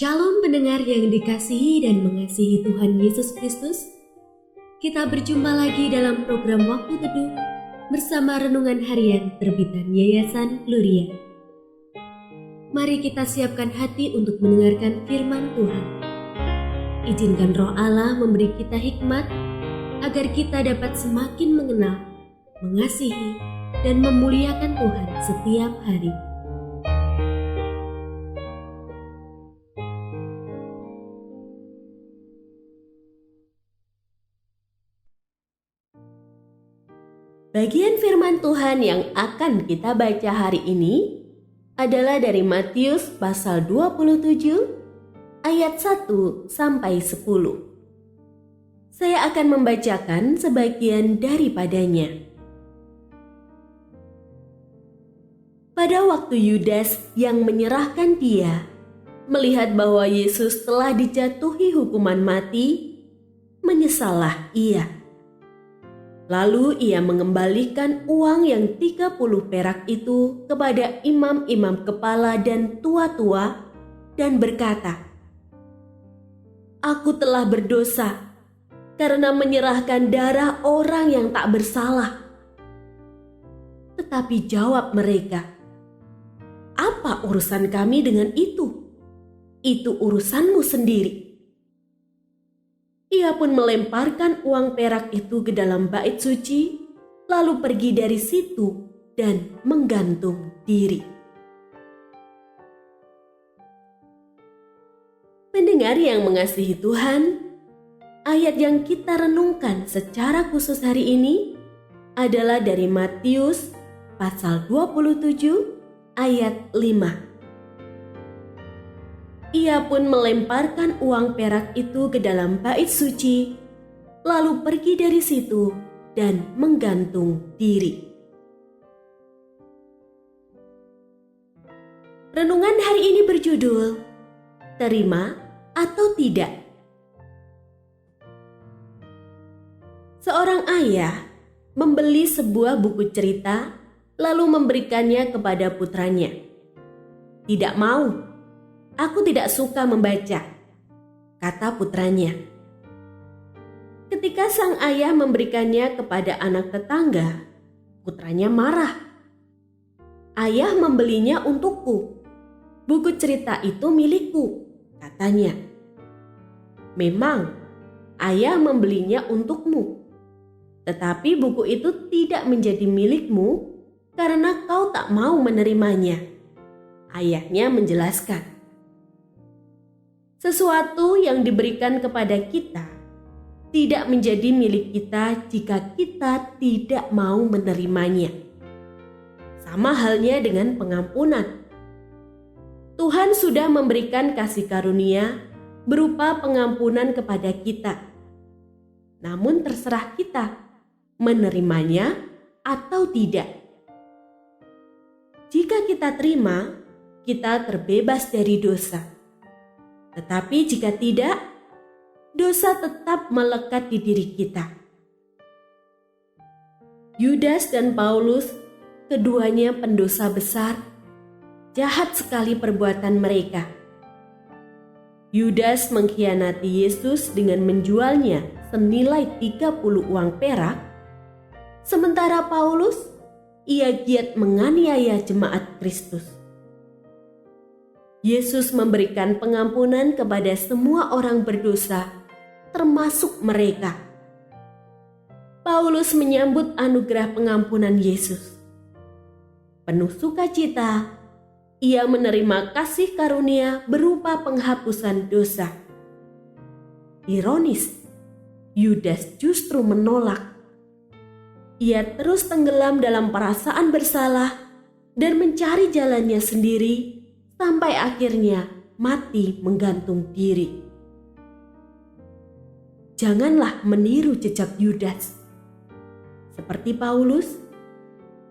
Shalom pendengar yang dikasihi dan mengasihi Tuhan Yesus Kristus. Kita berjumpa lagi dalam program Waktu Teduh bersama Renungan Harian terbitan Yayasan Gloria. Mari kita siapkan hati untuk mendengarkan firman Tuhan. Izinkan Roh Allah memberi kita hikmat agar kita dapat semakin mengenal, mengasihi, dan memuliakan Tuhan setiap hari. Bagian firman Tuhan yang akan kita baca hari ini adalah dari Matius pasal 27 ayat 1 sampai 10. Saya akan membacakan sebagian daripadanya. Pada waktu Yudas yang menyerahkan dia melihat bahwa Yesus telah dijatuhi hukuman mati, menyesallah ia. Lalu ia mengembalikan uang yang 30 perak itu kepada imam-imam kepala dan tua-tua dan berkata, "Aku telah berdosa karena menyerahkan darah orang yang tak bersalah." Tetapi jawab mereka, "Apa urusan kami dengan itu? Itu urusanmu sendiri." Ia pun melemparkan uang perak itu ke dalam bait suci, lalu pergi dari situ dan menggantung diri. Pendengar yang mengasihi Tuhan, ayat yang kita renungkan secara khusus hari ini adalah dari Matius pasal 27 ayat 5. Ia pun melemparkan uang perak itu ke dalam bait suci, lalu pergi dari situ dan menggantung diri. Renungan hari ini berjudul, Terima atau Tidak. Seorang ayah membeli sebuah buku cerita, lalu memberikannya kepada putranya. "Tidak mau. Aku tidak suka membaca," kata putranya. Ketika sang ayah memberikannya kepada anak tetangga, putranya marah. "Ayah membelinya untukku. Buku cerita itu milikku," katanya. "Memang, ayah membelinya untukmu. Tetapi buku itu tidak menjadi milikmu karena kau tak mau menerimanya," ayahnya menjelaskan. Sesuatu yang diberikan kepada kita tidak menjadi milik kita jika kita tidak mau menerimanya. Sama halnya dengan pengampunan. Tuhan sudah memberikan kasih karunia berupa pengampunan kepada kita. Namun terserah kita menerimanya atau tidak. Jika kita terima, kita terbebas dari dosa. Tetapi jika tidak, dosa tetap melekat di diri kita. Yudas dan Paulus, keduanya pendosa besar, jahat sekali perbuatan mereka. Yudas mengkhianati Yesus dengan menjualnya senilai 30 uang perak, sementara Paulus, ia giat menganiaya jemaat Kristus. Yesus memberikan pengampunan kepada semua orang berdosa, termasuk mereka. Paulus menyambut anugerah pengampunan Yesus. Penuh sukacita, ia menerima kasih karunia berupa penghapusan dosa. Ironis, Yudas justru menolak. Ia terus tenggelam dalam perasaan bersalah dan mencari jalannya sendiri, sampai akhirnya mati menggantung diri. Janganlah meniru jejak Yudas. Seperti Paulus,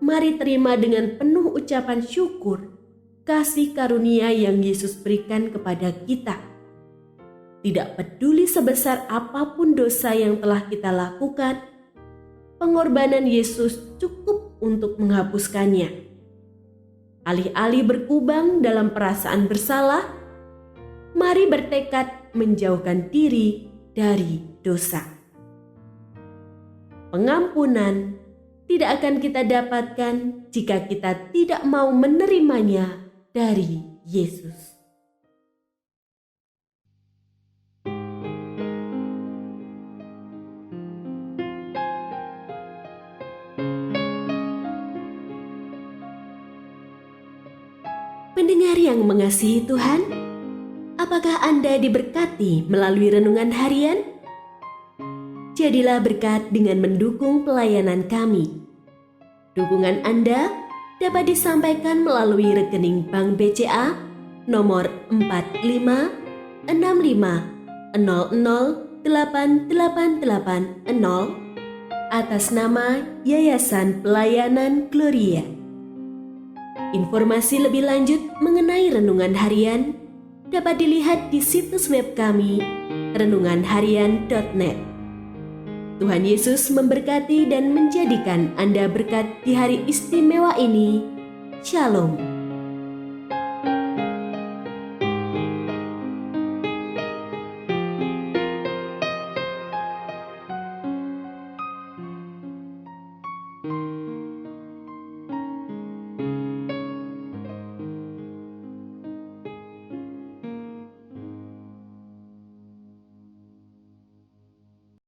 mari terima dengan penuh ucapan syukur kasih karunia yang Yesus berikan kepada kita. Tidak peduli sebesar apapun dosa yang telah kita lakukan, pengorbanan Yesus cukup untuk menghapuskannya. Alih-alih berkubang dalam perasaan bersalah, Mari bertekad menjauhkan diri dari dosa. Pengampunan tidak akan kita dapatkan jika kita tidak mau menerimanya dari Yesus. Pendengar yang mengasihi Tuhan, apakah Anda diberkati melalui renungan harian? Jadilah berkat dengan mendukung pelayanan kami. Dukungan Anda dapat disampaikan melalui rekening Bank BCA nomor 4565008880 atas nama Yayasan Pelayanan Gloria. Informasi lebih lanjut mengenai renungan harian dapat dilihat di situs web kami renunganharian.net. Tuhan Yesus memberkati dan menjadikan Anda berkat di hari istimewa ini. Shalom.